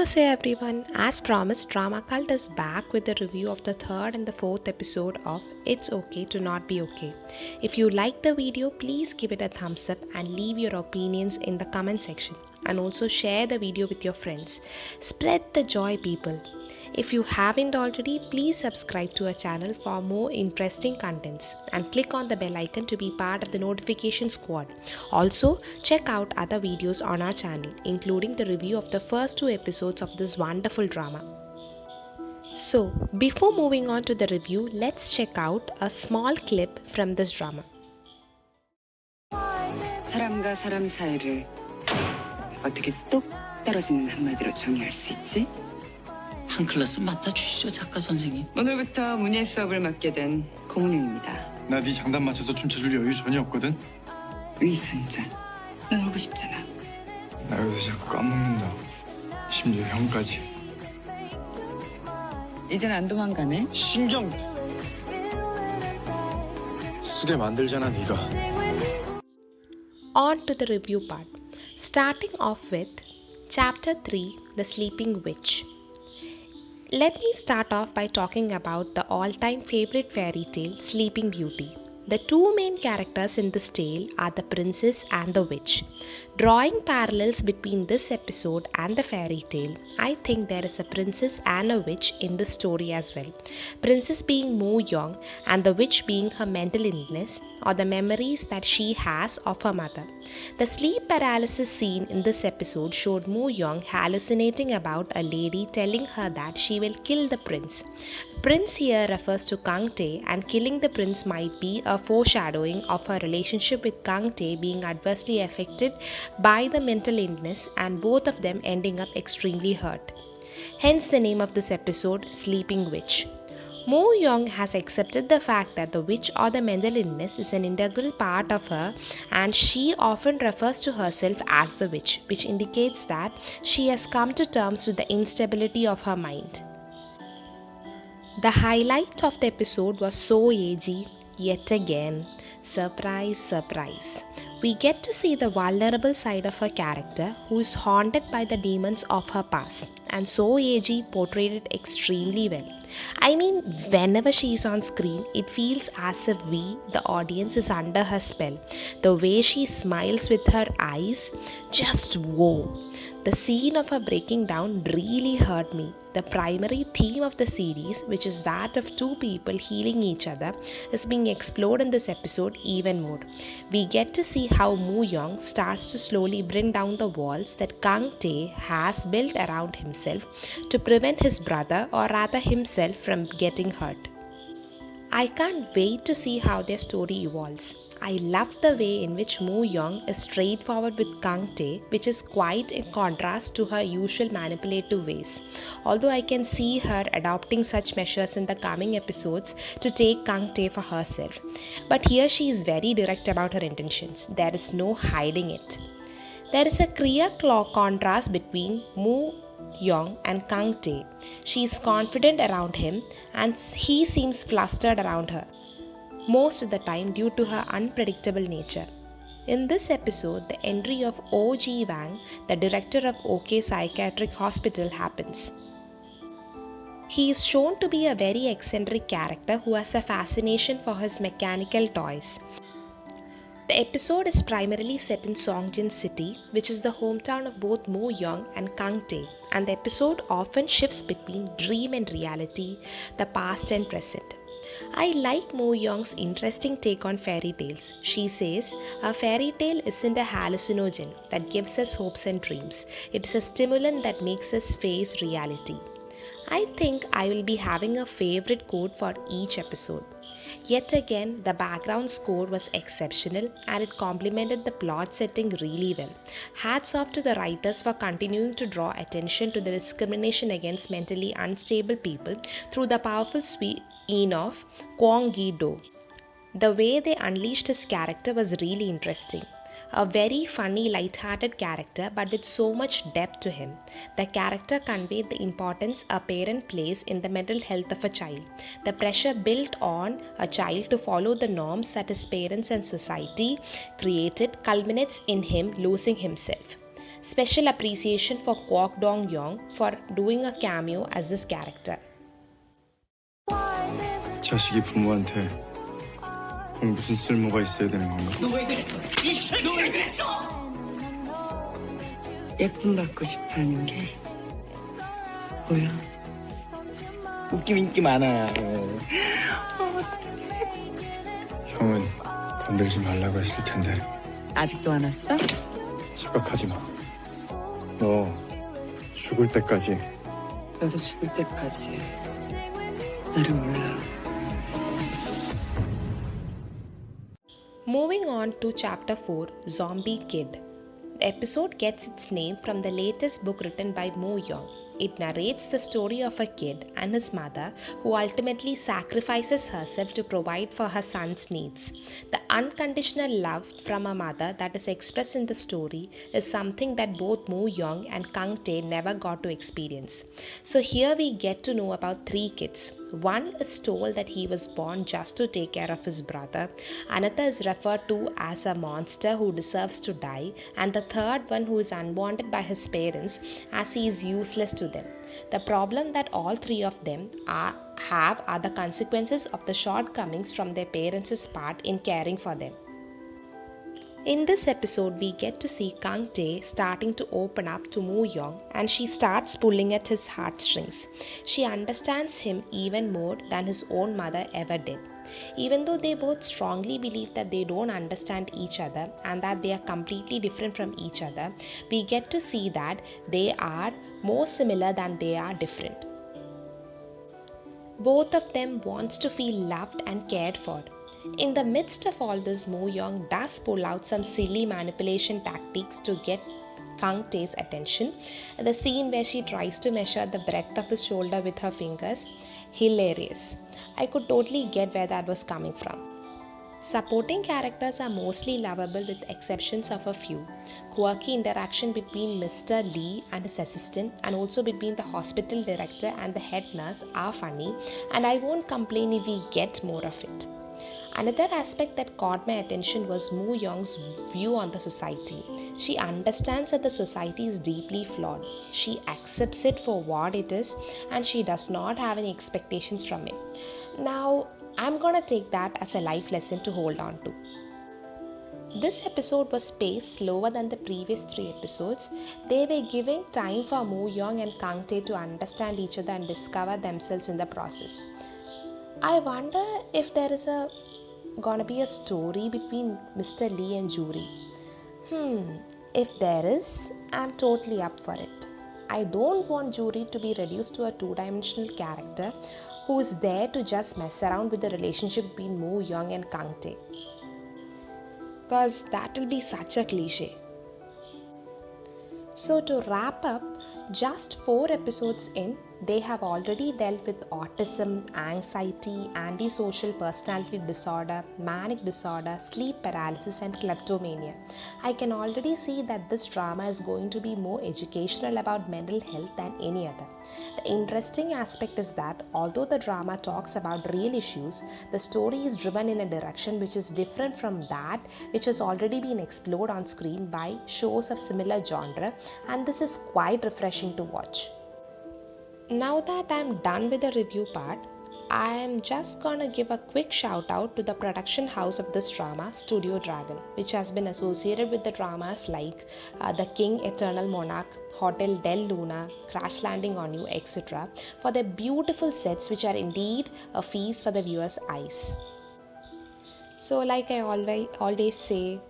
Annyeonghaseyo everyone. As promised, Drama Cult is back with a review of the third and the fourth episode of It's Okay to Not Be Okay. If you like the video, please give it a thumbs up and leave your opinions in the comment section. And also share the video with your friends. Spread the joy, people. If you haven't already, please subscribe to our channel for more interesting contents and click on the bell icon to be part of the notification squad. Also, check out other videos on our channel, including the review of the first two episodes of this wonderful drama. So, before moving on to the review, let's check out a small clip from this drama. 사람과 사람 사이를 어떻게 똑 떨어지는 한마디로 정의할 수 있지? 한 클래스 맡아주시죠, 작가 선생님. 오늘부터 문예 수업을 맡게 된 공은영입니다. 나 네 장단 맞춰서 춤춰줄 여유 전혀 없거든. 위선자, 넌 오고 싶잖아. 나 요새 자꾸 까먹는다. 심지어 형까지. 이젠 안 도망가네. 신경 쓰게 만들잖아 네가. On to the review part. Starting off with Chapter 3 The Sleeping Witch. Let me start off by talking about the all-time favorite fairy tale, Sleeping Beauty. The two main characters in this tale are the princess and the witch. Drawing parallels between this episode and the fairy tale, I think there is a princess and a witch in this story as well. Princess being Moo Young and the witch being her mental illness or the memories that she has of her mother. The sleep paralysis scene in this episode showed Moo Young hallucinating about a lady telling her that she will kill the prince. Prince here refers to Kang Tae, and killing the prince might be a foreshadowing of her relationship with Kang Tae being adversely affected by the mental illness and both of them ending up extremely hurt. Hence the name of this episode, Sleeping Witch. Moo Young has accepted the fact that the witch or the mental illness is an integral part of her, and she often refers to herself as the witch, which indicates that she has come to terms with the instability of her mind. The highlight of the episode was So Yeji yet again. Surprise, surprise. We get to see the vulnerable side of her character who is haunted by the demons of her past, and So Yeji portrayed it extremely well. I mean, whenever she is on screen, it feels as if we, the audience, is under her spell. The way she smiles with her eyes, just whoa. The scene of her breaking down really hurt me. The primary theme of the series, which is that of two people healing each other, is being explored in this episode even more. We get to see how Moo Young starts to slowly bring down the walls that Kang Tae has built around himself to prevent his brother, or rather himself, from getting hurt. I can't wait to see how their story evolves. I love the way in which Moo Young is straightforward with Kang Tae, which is quite in contrast to her usual manipulative ways. Although I can see her adopting such measures in the coming episodes to take Kang Tae for herself. But here she is very direct about her intentions. There is no hiding it. There is a clear contrast between Moo Young and Kang Tae. She is confident around him and he seems flustered around her, most of the time due to her unpredictable nature. In this episode, the entry of O.G. Wang, the director of OK Psychiatric Hospital, happens. He is shown to be a very eccentric character who has a fascination for his mechanical toys. The episode is primarily set in Songjin City, which is the hometown of both Moo Young and Kang Tae, and the episode often shifts between dream and reality, the past and present. I like Moo Young's interesting take on fairy tales. She says, a fairy tale isn't a hallucinogen that gives us hopes and dreams. It is a stimulant that makes us face reality. I think I will be having a favorite quote for each episode. Yet again, the background score was exceptional and it complemented the plot setting really well. Hats off to the writers for continuing to draw attention to the discrimination against mentally unstable people through the powerful scene of Kwon Gi-do. The way they unleashed his character was really interesting. A very funny, light-hearted character, but with so much depth to him. The character conveyed the importance a parent plays in the mental health of a child. The pressure built on a child to follow the norms that his parents and society created culminates in him losing himself. Special appreciation for Kwok Dong Yong for doing a cameo as this character. 자식이 부모한테 무슨 쓸모가 있어야 되는 건가? 예쁨 받고 싶어하는 게 뭐야? 웃김 인기 많아. 형은 건들지 말라고 했을 텐데 아직도 안 왔어? 착각하지 마. 너 죽을 때까지 너도 죽을 때까지 나를 몰라. Moving on to chapter 4, Zombie Kid. The episode gets its name from the latest book written by Mo Young. It narrates the story of a kid and his mother who ultimately sacrifices herself to provide for her son's needs. The unconditional love from a mother that is expressed in the story is something that both Mo Young and Kang Tae never got to experience. So here we get to know about three kids. One is told that he was born just to take care of his brother, another is referred to as a monster who deserves to die, and the third one who is unwanted by his parents as he is useless to them. The problem that all three of them have are the consequences of the shortcomings from their parents' part in caring for them. In this episode, we get to see Kang Tae starting to open up to Moo Young, and she starts pulling at his heartstrings. She understands him even more than his own mother ever did. Even though they both strongly believe that they don't understand each other and that they are completely different from each other, we get to see that they are more similar than they are different. Both of them wants to feel loved and cared for. In the midst of all this, Mo Young does pull out some silly manipulation tactics to get Kang Tae's attention. The scene where she tries to measure the breadth of his shoulder with her fingers, hilarious. I could totally get where that was coming from. Supporting characters are mostly lovable with exceptions of a few. Quirky interaction between Mr. Lee and his assistant and also between the hospital director and the head nurse are funny, and I won't complain if we get more of it. Another aspect that caught my attention was Moo Young's view on the society. She understands that the society is deeply flawed. She accepts it for what it is and she does not have any expectations from it. Now, I'm gonna take that as a life lesson to hold on to. This episode was paced slower than the previous 3 episodes. They were giving time for Moo Young and Kang Tae to understand each other and discover themselves in the process. I wonder if there is gonna be a story between Mr. Lee and Juri. If there is, I'm totally up for it. I don't want Juri to be reduced to a 2-dimensional character who is there to just mess around with the relationship between Moo Young and Kang Tae. Because that will be such a cliche. So to wrap up, just 4 episodes in, they have already dealt with autism, anxiety, antisocial personality disorder, manic disorder, sleep paralysis, and kleptomania. I can already see that this drama is going to be more educational about mental health than any other. The interesting aspect is that although the drama talks about real issues, the story is driven in a direction which is different from that which has already been explored on screen by shows of similar genre, and this is quite refreshing to watch. Now that I'm done with the review part, I am just gonna give a quick shout out to the production house of this drama, Studio Dragon, which has been associated with the dramas like The King, Eternal Monarch, Hotel Del Luna, Crash Landing on You, etc., for their beautiful sets which are indeed a feast for the viewer's eyes. So like I always say,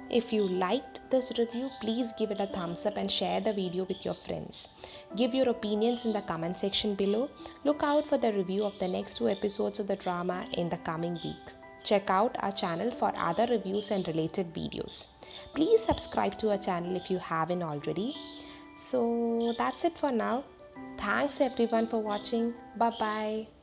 if you liked this review, please give it a thumbs up and share the video with your friends. Give your opinions in the comment section below. Look out for the review of the next 2 episodes of the drama in the coming week. Check out our channel for other reviews and related videos. Please subscribe to our channel if you haven't already. So that's it for now. Thanks everyone for watching. Bye bye.